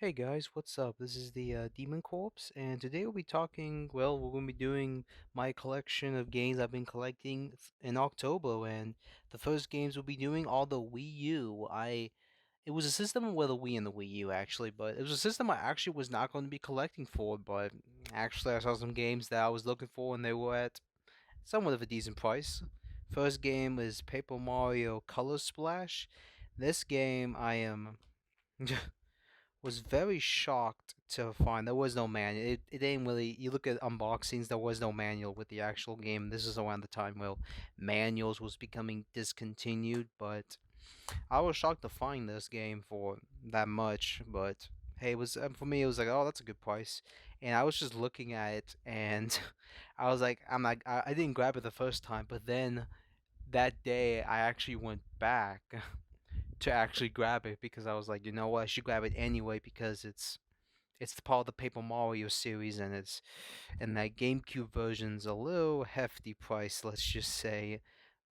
Hey guys, what's up? This is the Demon Corpse, and today we'll be talking. Well, we're going to be doing my collection of games I've been collecting in October, and the first games we'll be doing are the Wii U. It was a system with a Wii and the Wii U actually, but it was a system I actually was not going to be collecting for, but actually I saw some games that I was looking for, and they were at somewhat of a decent price. First game is Paper Mario Color Splash. This game I am. Was very shocked to find there was no manual. It ain't really. You look at unboxings, there was no manual with the actual game. This is around the time where manuals was becoming discontinued, but I was shocked to find this game for that much. But hey, it was for me. It was like, oh, that's a good price. And I was just looking at it, and I was like, I'm not. I didn't grab it the first time, but then that day I actually went back to actually grab it because I was like, you know what, I should grab it anyway because it's the part of the Paper Mario series, and that GameCube version's a little hefty price, let's just say.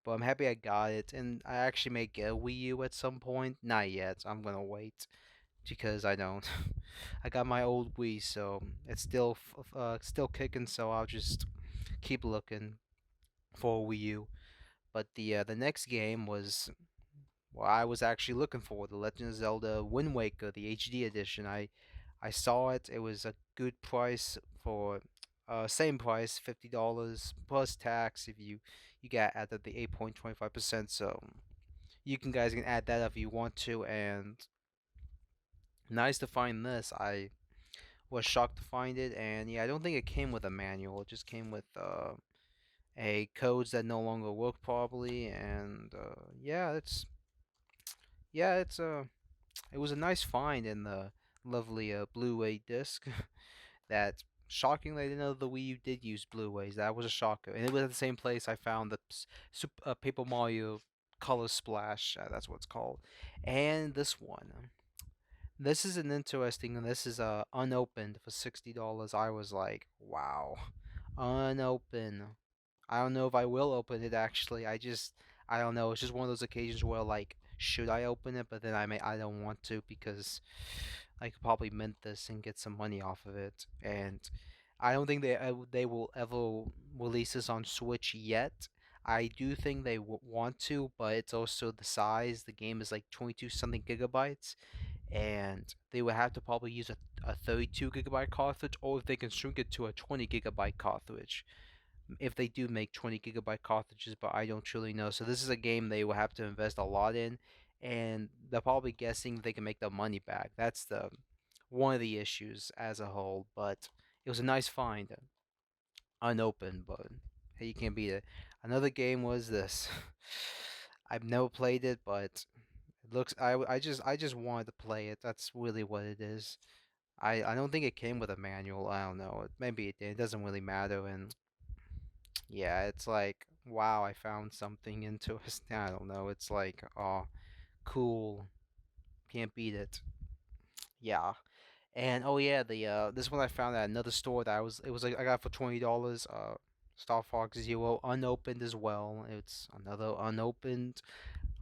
But I'm happy I got it, and I actually may get a Wii U at some point. Not yet. I'm gonna wait because I don't. I got my old Wii, so it's still kicking. So I'll just keep looking for a Wii U. But the next game was what I was actually looking for, The Legend of Zelda Wind Waker, the HD edition. I saw it. It was a good price for same price, $50 plus tax if you get added the 8.25%. So you can guys can add that if you want to. And nice to find this. I was shocked to find it, and yeah, I don't think it came with a manual. It just came with a codes that no longer work properly. And it's it was a nice find in the lovely Blu-ray disc. That shockingly, I didn't know the Wii U did use Blu-rays. That was a shocker, and it was at the same place I found the Paper Mario Color Splash. That's what it's called, and this one. This is an interesting, and this is unopened for $60. I was like, wow, unopened. I don't know if I will open it actually. I don't know. It's just one of those occasions where like should I open it, but then I don't want to because I could probably mint this and get some money off of it. And I don't think they will ever release this on Switch yet. I do think they want to, but it's also the size. The game is like 22 something gigabytes, and they would have to probably use a 32 gigabyte cartridge, or if they can shrink it to a 20 gigabyte cartridge if they do make 20 gigabyte cartridges, but I don't truly know. So this is a game they will have to invest a lot in, and they're probably guessing they can make the money back. That's the one of the issues as a whole. But it was a nice find, unopened. But hey, you can't beat it. Another game was this. I've never played it, but it looks. I just wanted to play it. That's really what it is. I don't think it came with a manual. I don't know. Maybe it did. It doesn't really matter. And yeah, it's like, wow, I found something interesting. I don't know. It's like, oh, cool. Can't beat it. Yeah. And oh yeah, the this one I found at another store that it was like I got for $20. Star Fox Zero unopened as well. It's another unopened.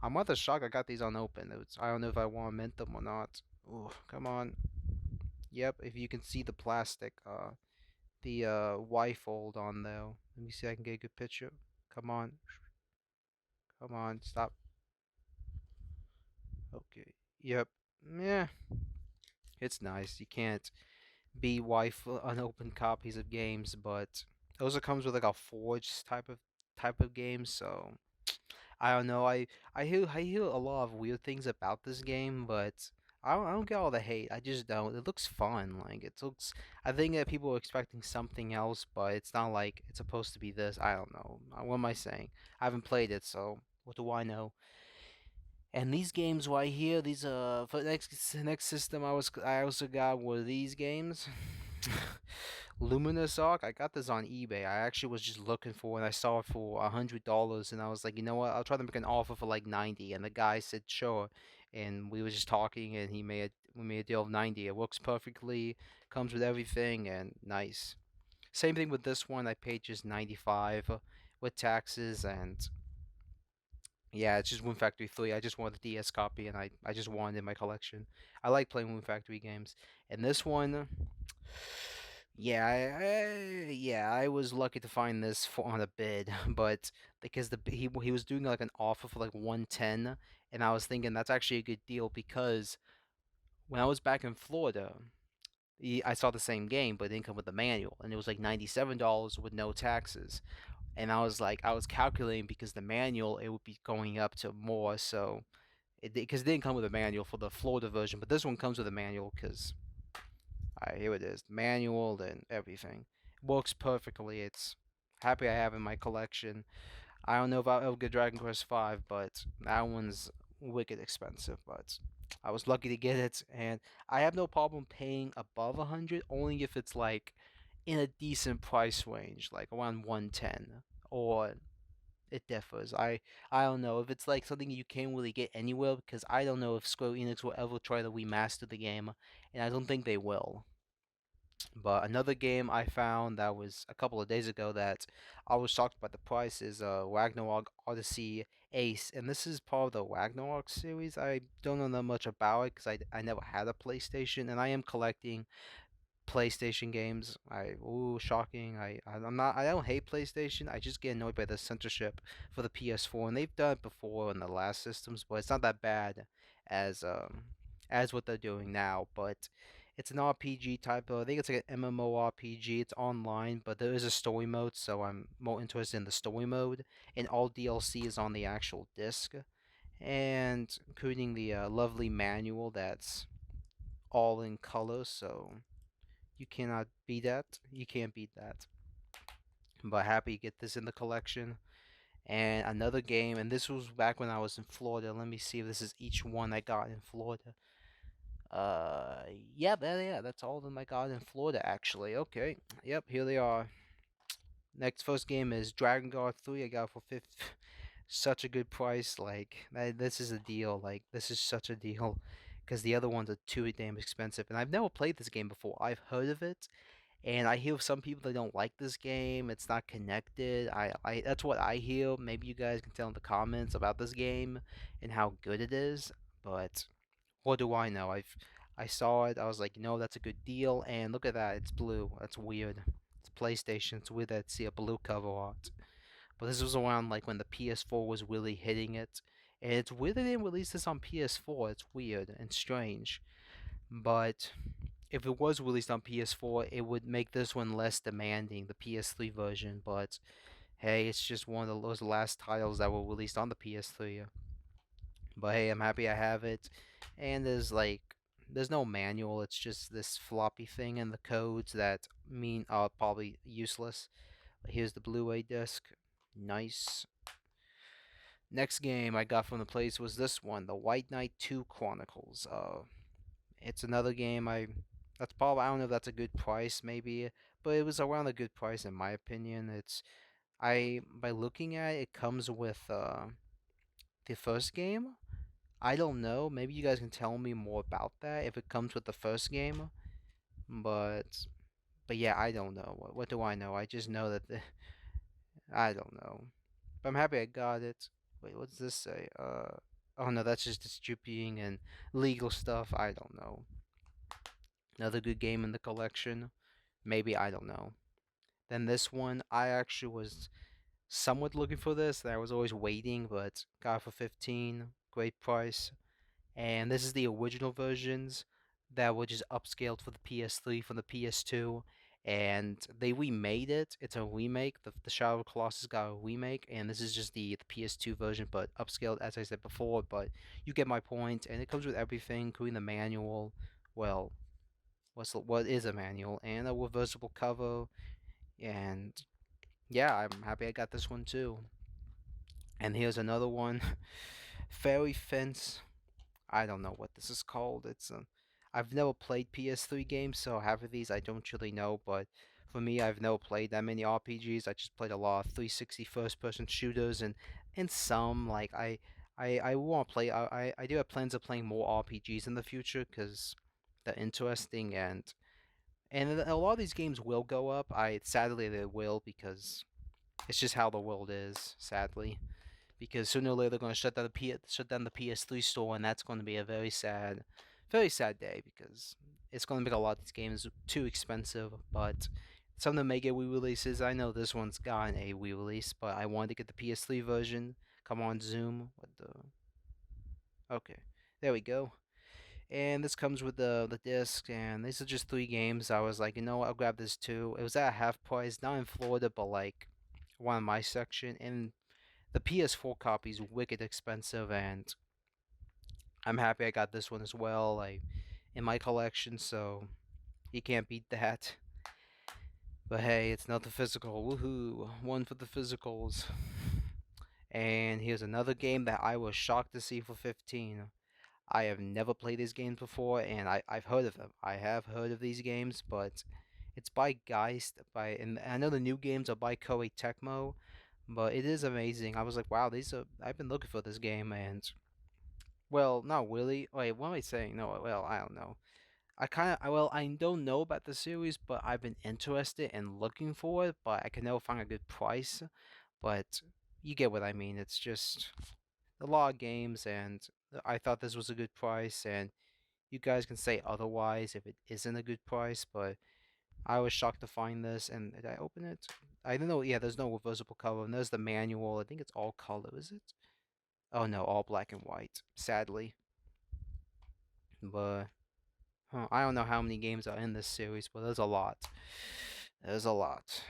I'm rather shocked I got these unopened. I don't know if I want to mint them or not. Ooh, come on. Yep, if you can see the plastic, the Y fold on there. Let me see if I can get a good picture. Come on. Come on, stop. Okay. Yep. Yeah, it's nice. You can't be wife unopened copies of games, but it also comes with like a forged type of game, so I don't know. I hear a lot of weird things about this game, but I don't get all the hate. I just don't. It looks fun. Like it looks. I think that people are expecting something else, but it's not like it's supposed to be this. I don't know. What am I saying? I haven't played it, so what do I know? And these games right here, these for the next system I also got were these games. Luminous Arc, I got this on eBay. I actually was just looking for it and I saw it for $100 and I was like, you know what, I'll try to make an offer for like 90 and the guy said sure. And we were just talking and we made a deal of 90. It works perfectly, comes with everything and nice. Same thing with this one, I paid just 95 with taxes and Yeah, it's just Woon Factory 3. I just want the DS copy and I just want it in my collection. I like playing Woon Factory games. And this one, yeah, yeah, I was lucky to find this on a bid, but because he was doing like an offer for like 110, and I was thinking that's actually a good deal because when I was back in Florida, I saw the same game, but it didn't come with the manual, and it was like $97 with no taxes. And I was like, I was calculating because the manual it would be going up to more, so because it didn't come with a manual for the Florida version, but this one comes with a manual because here it is, manual and everything. Works perfectly. It's happy I have in my collection. I don't know if I'll ever get Dragon Quest V, but that one's wicked expensive. But I was lucky to get it, and I have no problem paying above 100, only if it's like in a decent price range, like around 110, or it differs. I don't know if it's like something you can't really get anywhere because I don't know if Square Enix will ever try to remaster the game, and I don't think they will. But another game I found that was a couple of days ago that I was shocked by the price is Ragnarok Odyssey Ace, and this is part of the Ragnarok series. I don't know that much about it because I never had a PlayStation, and I am collecting PlayStation games. Shocking. I don't hate PlayStation. I just get annoyed by the censorship for the PS4, and they've done it before in the last systems, but it's not that bad as um as what they're doing now. But it's an RPG type of. I think it's like an MMORPG. It's online, but there is a story mode, so I'm more interested in the story mode. And all DLC is on the actual disc, and including the lovely manual that's all in color. So you cannot beat that. You can't beat that. But happy to get this in the collection. And another game, and this was back when I was in Florida. Let me see if this is each one I got in Florida. Uh, yeah, that's all of them I got in Florida actually. Okay, yep, here they are. Next first game is Dragon Guard 3. I got for 50, such a good price. Like this is a deal. Like this is such a deal, because the other ones are too damn expensive. And I've never played this game before. I've heard of it, and I hear some people that don't like this game. It's not connected. I that's what I hear. Maybe you guys can tell in the comments about this game and how good it is. But what do I know? I saw it. I was like, that's a good deal. And look at that. It's blue. That's weird. It's PlayStation. It's weird that see a blue cover art. But this was around like when the PS4 was really hitting it. And it's weird they didn't release this on PS4. It's weird and strange. But if it was released on PS4, it would make this one less demanding, the PS3 version. But hey, it's just one of those last titles that were released on the PS3. But hey, I'm happy I have it. And there's no manual. It's just this floppy thing and the codes that mean are probably useless. Here's the Blu-ray disc. Nice. Next game I got from the place was this one, the White Knight 2 Chronicles. It's another game that's probably, I don't know if that's a good price maybe, but it was around a good price in my opinion. It's I by looking at it, it comes with the first game. I don't know. Maybe you guys can tell me more about that if it comes with the first game. But yeah, I don't know. What do I know? I just know that I don't know. But I'm happy I got it. Wait, what does this say? Oh no, that's just distributing and legal stuff. I don't know. Another good game in the collection. Maybe, I don't know. Then this one, I actually was somewhat looking for this. I was always waiting, but got it for 15. Great price. And this is the original versions that were just upscaled for the PS3 from the PS2. And they remade it. It's a remake. The Shadow of the Colossus got a remake, and this is just the PS2 version, but upscaled, as I said before. But you get my point, and it comes with everything, including the manual. Well, what is a manual and a reversible cover, and yeah, I'm happy I got this one too. And here's another one, Fairy Fence. I don't know what this is called. I've never played PS3 games, so half of these I don't really know. But for me, I've never played that many RPGs. I just played a lot of 360 first-person shooters, and some like I want to play. I do have plans of playing more RPGs in the future because they're interesting, and a lot of these games will go up. I sadly they will because it's just how the world is, sadly. because sooner or later they're gonna shut down the PS3 store, and that's gonna be a very sad day because it's gonna make a lot of these games too expensive. But some of them may get Wii releases. I know this one's gotten a Wii release, but I wanted to get the PS3 version. Come on, Zoom. What the? Okay, there we go. And this comes with the disc, and these are just three games. I was like, you know what, I'll grab this too. It was at half price, not in Florida, but like one of my section. And the PS4 copy is wicked expensive, and I'm happy I got this one as well, like in my collection. So you can't beat that. But hey, it's not the physical. Woohoo! One for the physicals. And here's another game that I was shocked to see for 15. I have never played these games before, and I've heard of them. I have heard of these games, but it's by Geist. And I know the new games are by Koei Tecmo, but it is amazing. I was like, wow, these are. I've been looking for this game, and well, not really. Wait, what am I saying? No, well, I don't know. I don't know about the series, but I've been interested in looking for it, but I can never find a good price. But you get what I mean. It's just a lot of games, and I thought this was a good price, and you guys can say otherwise if it isn't a good price, but I was shocked to find this, and did I open it? I don't know. Yeah, there's no reversible cover, and there's the manual. I think it's all color, is it? Oh no, all black and white, sadly. But I don't know how many games are in this series, but there's a lot. There's a lot.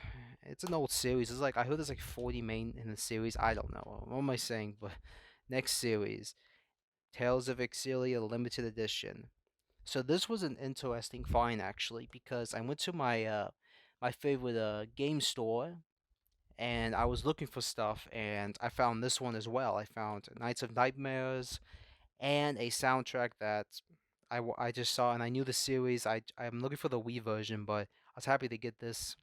It's an old series. It's like I heard there's like 40 main in the series. I don't know. What am I saying? But next series, Tales of Exilia Limited Edition. So this was an interesting find actually because I went to my favorite game store and I was looking for stuff and I found this one as well. I found Nights of Nightmares and a soundtrack that I just saw and I knew the series. I'm looking for the Wii version, but I was happy to get this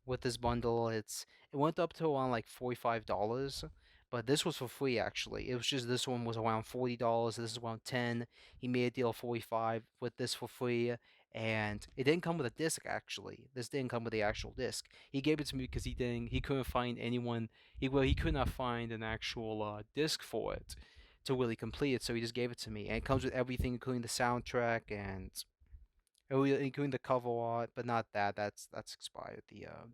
with this bundle. It went up to around like $45, but this was for free actually. It was just this one was around $40. This is around 10. He made a deal 45 with this for free. And it didn't come with a disc actually. This didn't come with the actual disc. He gave it to me because he couldn't find anyone. He could not find an actual disc for it to really complete it. So he just gave it to me, and it comes with everything, including the soundtrack and oh, yeah, including the cover art, but not that. That's expired.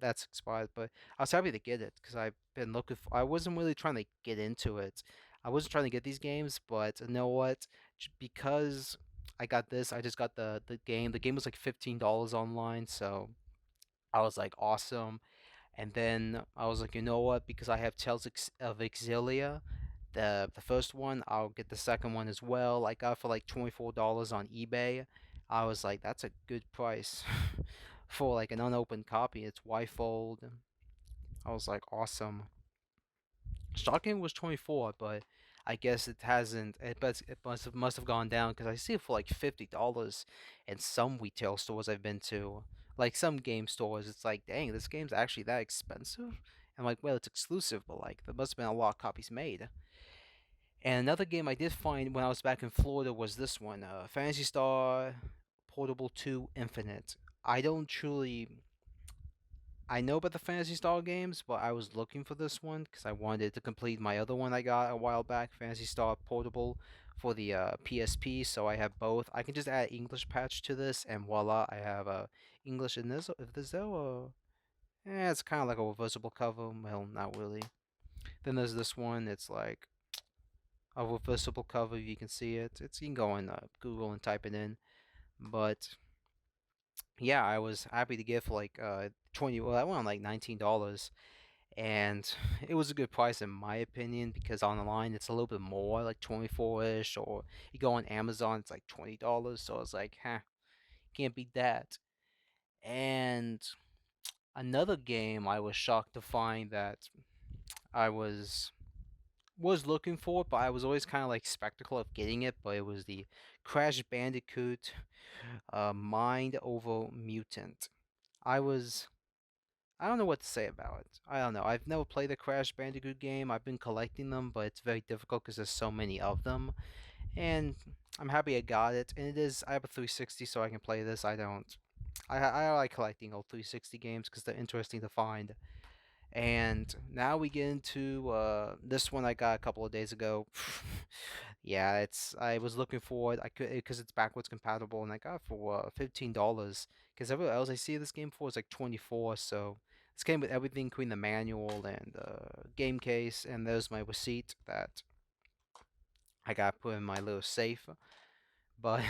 That's expired. But I was happy to get it because I've been looking for. I wasn't really trying to get into it. I wasn't trying to get these games, but you know what? Because I got this, I just got the game. The game was like $15 online, so I was like awesome. And then I was like, you know what? Because I have of Exilia, the first one, I'll get the second one as well. I got it for like $24 on eBay. I was like, that's a good price for like an unopened copy. It's Y-fold. I was like, awesome. Shocking was 24, but I guess it hasn't. It must have gone down because I see it for like $50 in some retail stores I've been to. Like some game stores, it's like, dang, this game's actually that expensive. I'm like, well, it's exclusive, but like there must have been a lot of copies made. And another game I did find when I was back in Florida was this one, Phantasy Star Portable 2 Infinite. I don't truly I know about the Phantasy Star games, but I was looking for this one because I wanted to complete my other one I got a while back, Phantasy Star Portable for the PSP. So I have both. I can just add English patch to this, and voila, I have English in this. If there's though, it's kind of like a reversible cover. Well, not really. Then there's this one. It's like a reversible cover. You can see it. You can go on Google and type it in. But yeah, I was happy to get for like 20. Well, I went on like $19 and it was a good price in my opinion because on the line it's a little bit more like 24ish, or you go on Amazon it's like $20, so I was like, huh, can't beat that. And another game I was shocked to find that I was looking for, but I was always kind of like skeptical of getting it, but it was the Crash Bandicoot Mind Over Mutant. I was I don't know what to say about it. I don't know. I've never played a Crash Bandicoot game. I've been collecting them, but it's very difficult because there's so many of them. And I'm happy I got it. And it is. I have a 360, so I can play this. I don't. I like collecting old 360 games because they're interesting to find. And now we get into this one I got a couple of days ago. Yeah, it's I was looking for it. I could because it's backwards compatible, and I got it for $15. Because everywhere else I see this game for is like 24. So this came with everything, including the manual and game case, and there's my receipt that I got put in my little safe. But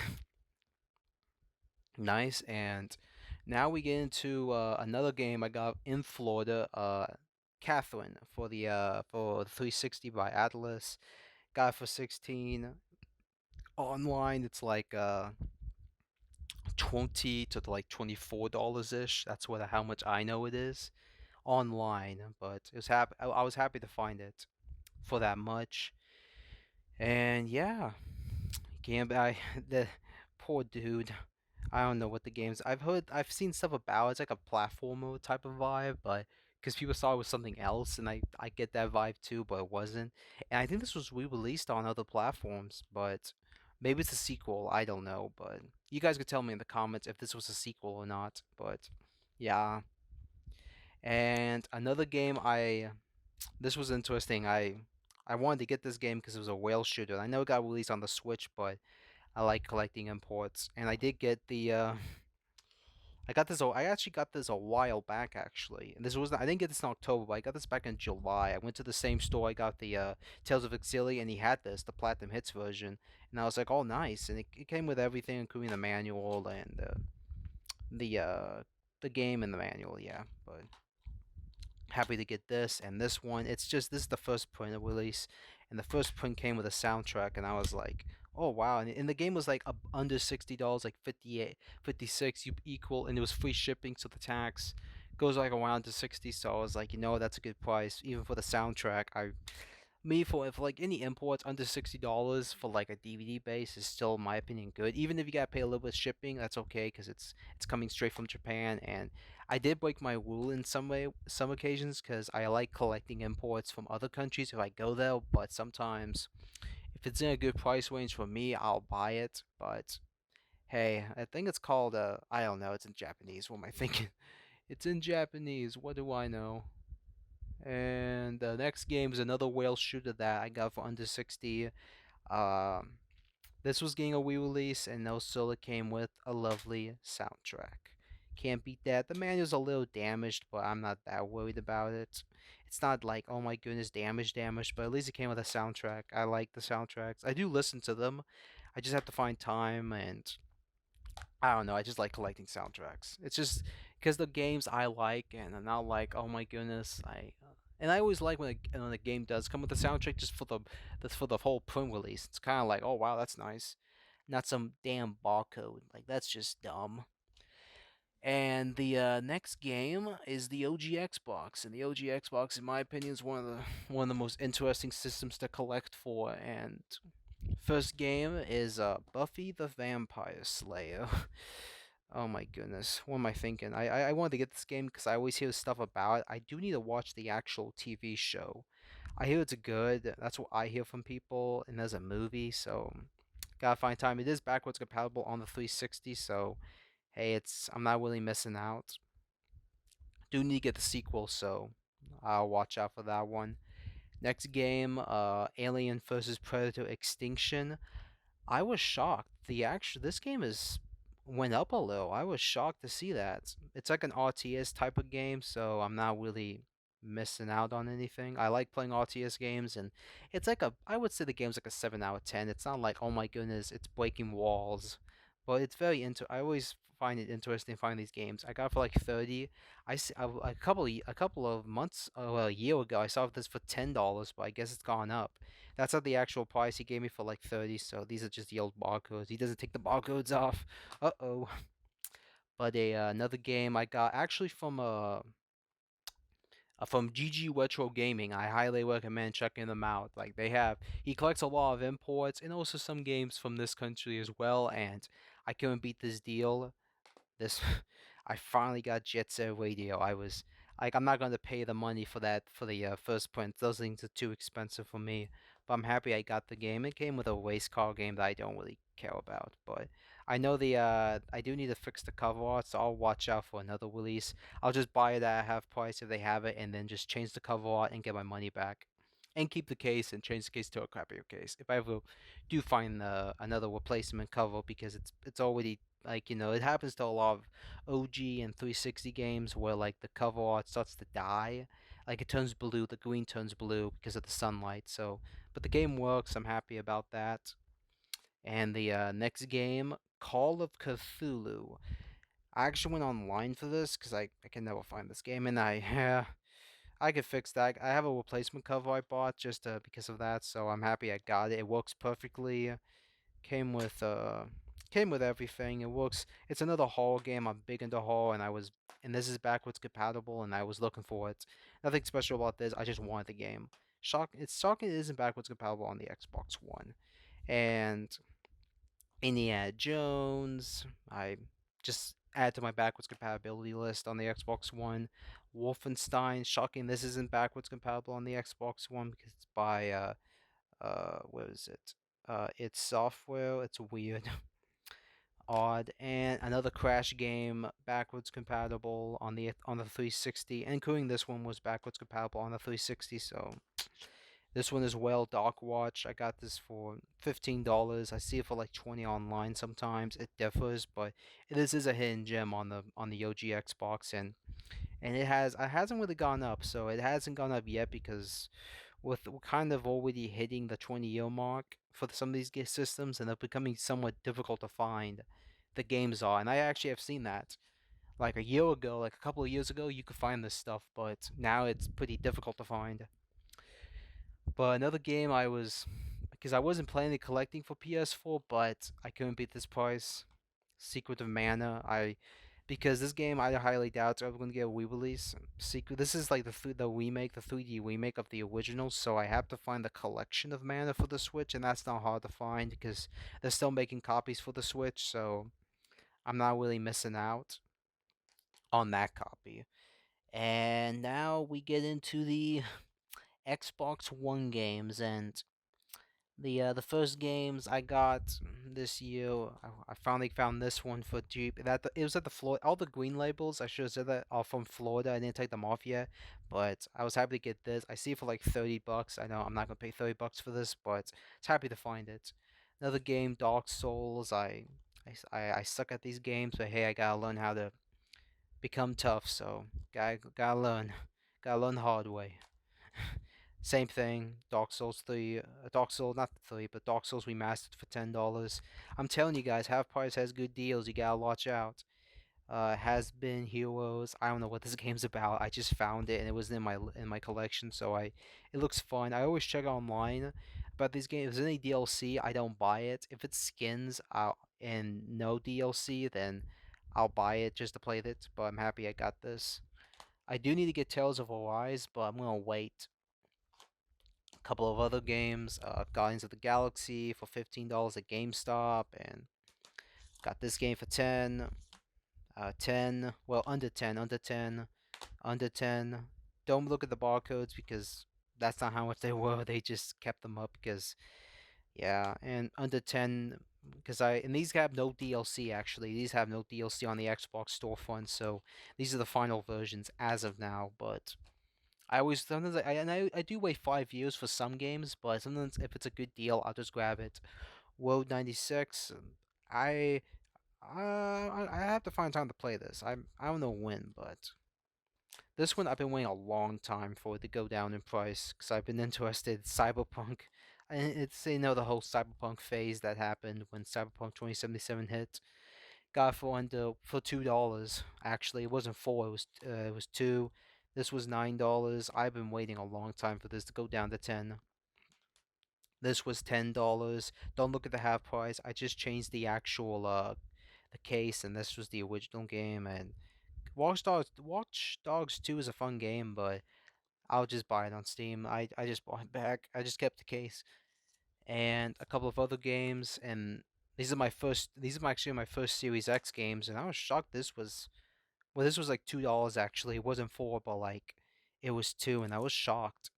nice. And now we get into another game I got in Florida. Catherine for the 360 by Atlas. Got it for 16. Online, it's like 20 to like $24 ish. That's what how much I know it is online, but it was I was happy to find it for that much. And yeah, game I the poor dude. I don't know what the game's. I've seen stuff about. It's like a platformer type of vibe, but because people saw it was something else, and I get that vibe too, but it wasn't. And I think this was re-released on other platforms, but maybe it's a sequel. I don't know, but you guys could tell me in the comments if this was a sequel or not. But yeah, and another game I this was interesting. I wanted to get this game because it was a whale shooter. I know it got released on the Switch, but I like collecting imports, and I did get the I got this. I actually got this a while back, actually. And this was I didn't get this in October, but I got this back in July. I went to the same store. I got the Tales of Exili, and he had this, the Platinum Hits version. And I was like, oh, nice. And it came with everything, including the manual and the uh, the game and the manual. Yeah, but happy to get this and this one. It's just this is the first print release, and the first print came with a soundtrack, and I was like, oh wow! And the game was like under $60, like 58, 56 equal, and it was free shipping, so the tax goes like around to 60. So I was like, that's a good price, even for the soundtrack. Me for like any imports under $60 for like a DVD base is still, in my opinion, good. Even if you gotta pay a little bit of shipping, that's okay because it's coming straight from Japan. And I did break my rule in some occasions because I like collecting imports from other countries if I go there. But sometimes if it's in a good price range for me, I'll buy it. But hey, I think it's called I don't know. It's in Japanese. What am I thinking? It's in Japanese. What do I know? And the next game is another whale shooter that I got for under 60. Um, this was getting a re-release, and also it came with a lovely soundtrack. Can't beat that. The manual's a little damaged, but I'm not that worried about it. It's not like, oh my goodness, damaged, but at least it came with a soundtrack. I like the soundtracks. I do listen to them. I just have to find time, and I don't know. I just like collecting soundtracks. It's just because the games I like, and I'm not like, oh my goodness, and I always like when a game does come with a soundtrack just for the whole print release. It's kind of like, oh wow, that's nice, not some damn barcode. Like that's just dumb. And the next game is the OG Xbox, and the OG Xbox, in my opinion, is one of the most interesting systems to collect for. And first game is Buffy the Vampire Slayer. Oh my goodness, what am I thinking? I wanted to get this game because I always hear stuff about it. I do need to watch the actual TV show. I hear it's good. That's what I hear from people, and there's a movie, so gotta find time. It is backwards compatible on the 360, so hey, it's I'm not really missing out. Do need to get the sequel, so I'll watch out for that one. Next game, Alien vs Predator Extinction. I was shocked. This game is went up a little. I was shocked to see that. It's like an RTS type of game, so I'm not really missing out on anything. I like playing RTS games, and it's like I would say the game's like a 7 out of 10. It's not like, oh my goodness, it's breaking walls, but it's very I always find it interesting to find these games. I got it for like 30. A couple of months, well, a year ago, I saw this for $10, but I guess it's gone up. That's not the actual price he gave me for like 30, so these are just the old barcodes. He doesn't take the barcodes off. Uh-oh. But another game I got actually from GG Retro Gaming. I highly recommend checking them out. Like he collects a lot of imports and also some games from this country as well, and I couldn't beat this deal. This I finally got Jet Set Radio. I was like, I'm not going to pay the money for that for the first print. Those things are too expensive for me. But I'm happy I got the game. It came with a race car game that I don't really care about, but I know I do need to fix the cover art, so I'll watch out for another release. I'll just buy it at half price if they have it, and then just change the cover art and get my money back, and keep the case and change the case to a crappier case if I ever do find another replacement cover because it's already like it happens to a lot of OG and 360 games where like the cover art starts to die, like it turns blue, the green turns blue because of the sunlight. So, but the game works. I'm happy about that. And the next game, Call of Cthulhu. I actually went online for this because I can never find this game, and yeah, I could fix that. I have a replacement cover I bought just because of that, so I'm happy I got it. It works perfectly. Came with uh came with everything. It works. It's another horror game. I'm big into horror, and this is backwards compatible, and I was looking for it. Nothing special about this. I just wanted the game. It's shocking it isn't backwards compatible on the Xbox One. And Indiana Jones. I just add to my backwards compatibility list on the Xbox One. Wolfenstein. Shocking this isn't backwards compatible on the Xbox One because it's by what is it? It's software. It's weird, odd, and another Crash game backwards compatible on the 360, including this one was backwards compatible on the 360. So this one as well, Dark Watch. I got this for $15. I see it for like 20 online sometimes. It differs, but this is a hidden gem on the OG Xbox, and it hasn't really gone up. So it hasn't gone up yet because we're kind of already hitting the 20-year mark for some of these systems, and they're becoming somewhat difficult to find. The games are, and I actually have seen that. Like a year ago, like a couple of years ago, you could find this stuff, but now it's pretty difficult to find. But another game because I wasn't planning collecting for PS4, but I couldn't beat this price. Secret of Mana. Because this game I highly doubt it's ever going to get a Wii release. Secret. This is like the remake, the 3D remake of the original. So I have to find the collection of Mana for the Switch, and that's not hard to find because they're still making copies for the Switch. So I'm not really missing out on that copy. And now we get into the Xbox One games, and the first games I got this year, I finally found this one for cheap. It was at the Florida. All the green labels I should have said that are from Florida. I didn't take them off yet, but I was happy to get this. I see it for like $30. I know I'm not gonna pay $30 for this, but it's happy to find it. Another game, Dark Souls. I suck at these games, but hey, I gotta learn how to become tough. So gotta learn, gotta learn the hard way. Same thing, Dark Souls 3, Dark Souls, not 3, but Dark Souls Remastered for $10. I'm telling you guys, Half Price has good deals, you gotta watch out. Has Been Heroes, I don't know what this game's about, I just found it and it was in my collection, so it looks fun. I always check online about these games. If there's any DLC, I don't buy it. If it's skins and no DLC, then I'll buy it just to play it, but I'm happy I got this. I do need to get Tales of Arise, but I'm gonna wait couple of other games, Guardians of the Galaxy for $15 at GameStop, and got this game for 10, 10, well, under 10. Don't look at the barcodes because that's not how much they were. They just kept them up because, yeah, and under 10, and these have no DLC actually. These have no DLC on the Xbox storefront, so these are the final versions as of now, but I always sometimes I do wait 5 years for some games, but sometimes if it's a good deal, I'll just grab it. World 96. I I have to find time to play this. I don't know when, but this one I've been waiting a long time for it to go down in price because I've been interested in Cyberpunk. And it's the whole Cyberpunk phase that happened when Cyberpunk 2077 hit. Got it for $2. Actually, it wasn't four. It was two. This was $9. I've been waiting a long time for this to go down to 10. This was $10. Don't look at the half price. I just changed the case, and this was the original game. And Watch Dogs 2 is a fun game, but I'll just buy it on Steam. I just bought it back. I just kept the case and a couple of other games, and these are actually my first Series X games, and I was shocked this was like $2 actually. It wasn't four, but like it was two, and I was shocked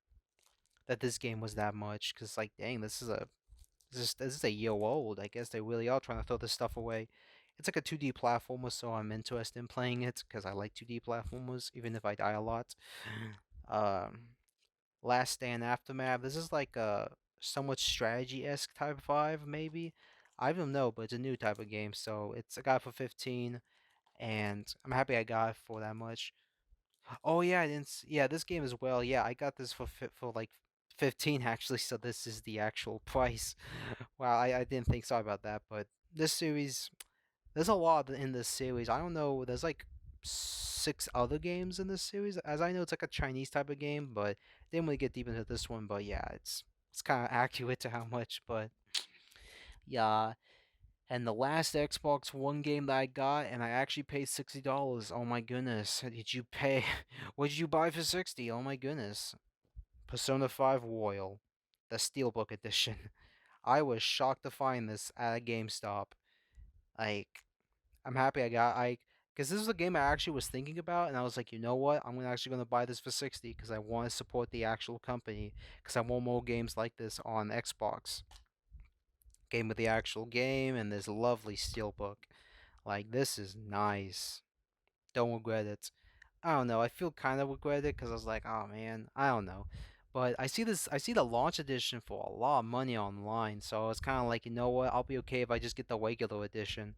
that this game was that much because like dang, this is a This is a year old. I guess they really are trying to throw this stuff away. It's like a 2D platformer, so I'm interested in playing it because I like 2D platformers, even if I die a lot. Um, Last Stand Aftermath. This is like a somewhat strategy-esque type vibe, maybe. I don't know, but it's a new type of game, so it's I got it for 15, and I'm happy I got it for that much. Oh yeah, I didn't. Yeah, this game as well. Yeah, I got this for like 15 actually. So this is the actual price. Wow, I didn't think so about that. But this series, there's a lot in this series. I don't know. There's like 6 other games in this series. As I know, it's like a Chinese type of game, but didn't really get deep into this one. But yeah, it's kind of accurate to how much. But yeah, and the last Xbox One game that I got, and I actually paid $60. Oh my goodness. Did you pay? What did you buy for 60? Oh my goodness. Persona 5 Royal, the Steelbook edition. I was shocked to find this at a GameStop. Like, I'm happy because this is a game I actually was thinking about, and I was like, you know what? I'm actually gonna buy this for 60 because I want to support the actual company because I want more games like this on Xbox. Game with the actual game and this lovely Steelbook. Like, this is nice. Don't regret it. I don't know. I feel kind of regret it because I was like, oh man, I don't know. But I see the launch edition for a lot of money online, so it's kind of like, you know what? I'll be okay if I just get the regular edition.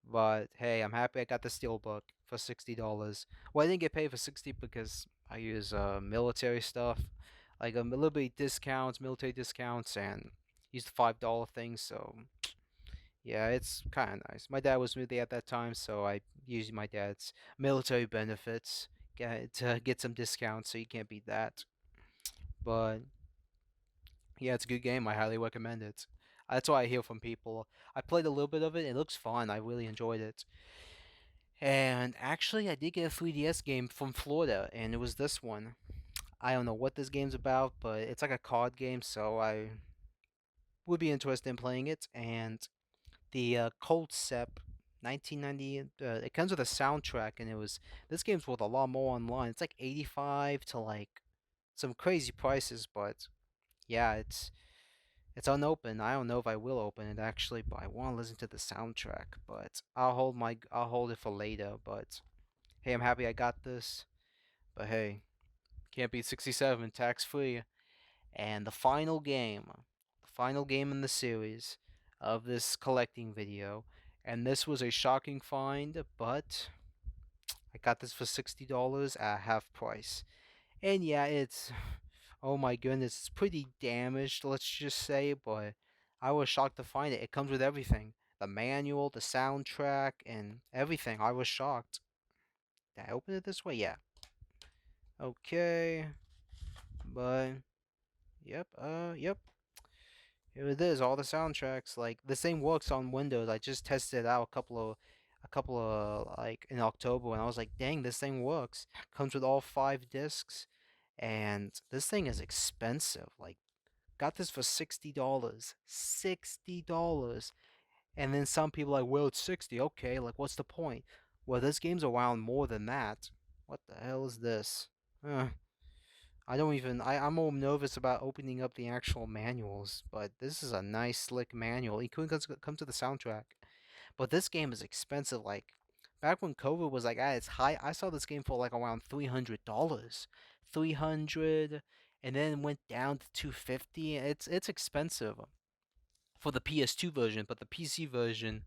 But hey, I'm happy I got the Steelbook for $60. Well, I didn't get paid for 60 because I use military stuff, like a little bit discounts, military discounts, and use the $5 thing. So yeah, it's kind of nice. My dad was with me at that time, so I used my dad's military benefits to get some discounts, so you can't beat that. But yeah, it's a good game. I highly recommend it. That's what I hear from people. I played a little bit of it. It looks fun. I really enjoyed it. And actually, I did get a 3DS game from Florida, and it was this one. I don't know what this game's about, but it's like a card game, so I would be interested in playing it. And the Cold Sep 1990. It comes with a soundtrack, and it was this game's worth a lot more online. It's like 85 to like some crazy prices, but yeah, it's unopened. I don't know if I will open it actually, but I want to listen to the soundtrack. But I'll hold it for later. But hey, I'm happy I got this. But hey, can't beat 67 tax free. And the final game in the series of this collecting video. And this was a shocking find, but I got this for $60 at half price. And yeah, it's oh my goodness, it's pretty damaged, let's just say, but I was shocked to find it. It comes with everything. The manual, the soundtrack, and everything. I was shocked. Did I open it this way? Yeah. Okay. But yep. Here it is, all the soundtracks. Like the same works on Windows. I just tested it out a couple of like in October, and I was like, dang, this thing works. Comes with all 5 discs, and this thing is expensive. Like, got this for $60. $60. And then some people are like, well, it's 60. Okay, like what's the point? Well, this game's around more than that. What the hell is this? I don't even. I'm more nervous about opening up the actual manuals, but this is a nice, slick manual. It couldn't come to the soundtrack. But this game is expensive. Like, back when COVID was like at its height, I saw this game for like around $300. 300 and then went down to 250. It's expensive for the PS2 version, but the PC version,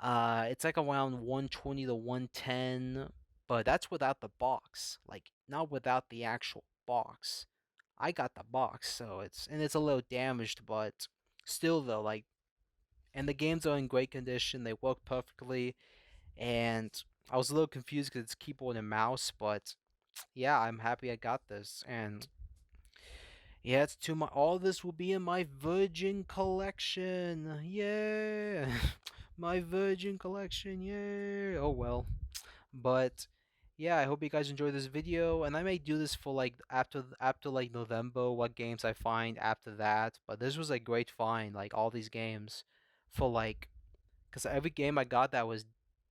it's like around 120 to 110, but that's without the box. Like, not without the actual box. I got the box, so it's a little damaged, but still though, like, and the games are in great condition. They work perfectly, and I was a little confused because it's keyboard and mouse, but yeah, I'm happy I got this, and yeah, it's to my all this will be in my Virgin collection. Yeah. My Virgin collection. Yeah. Oh well. But yeah, I hope you guys enjoyed this video, and I may do this for like after like November, what games I find after that. But this was a great find, like all these games for like cuz every game I got that was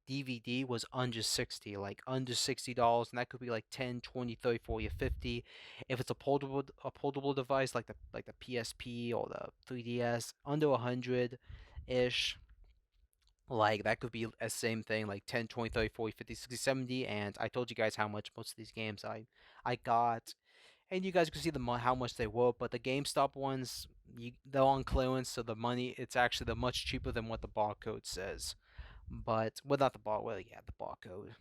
DVD was under 60, like under $60, and that could be like 10, 20, 30, 40, or 50. If it's a portable device like the PSP or the 3DS, under 100 ish. Like that could be a same thing, like 10, 20, 30, 40, 50, 60, 70. And I told you guys how much most of these games I got, and you guys can see how much they were. But the GameStop ones, they're on clearance, so the money, it's actually they're much cheaper than what the barcode says. But well, not the bar. Well, yeah, the barcode.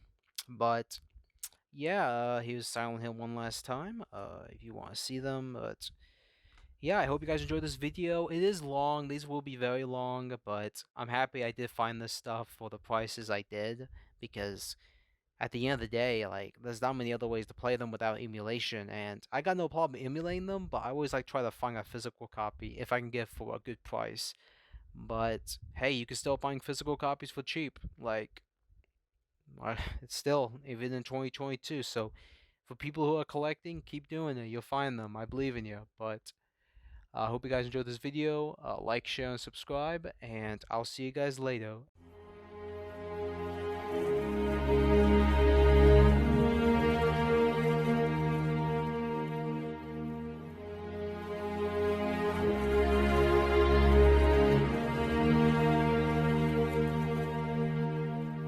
But yeah, here's Silent Hill one last time. If you want to see them, but yeah, I hope you guys enjoyed this video. It is long. These will be very long, but I'm happy I did find this stuff for the prices I did, because at the end of the day, like, there's not many other ways to play them without emulation, and I got no problem emulating them, but I always like try to find a physical copy if I can get for a good price. But hey, you can still find physical copies for cheap. Like, it's still even in 2022. So for people who are collecting, keep doing it. You'll find them. I believe in you. But I hope you guys enjoyed this video. Like, share, and subscribe, and I'll see you guys later.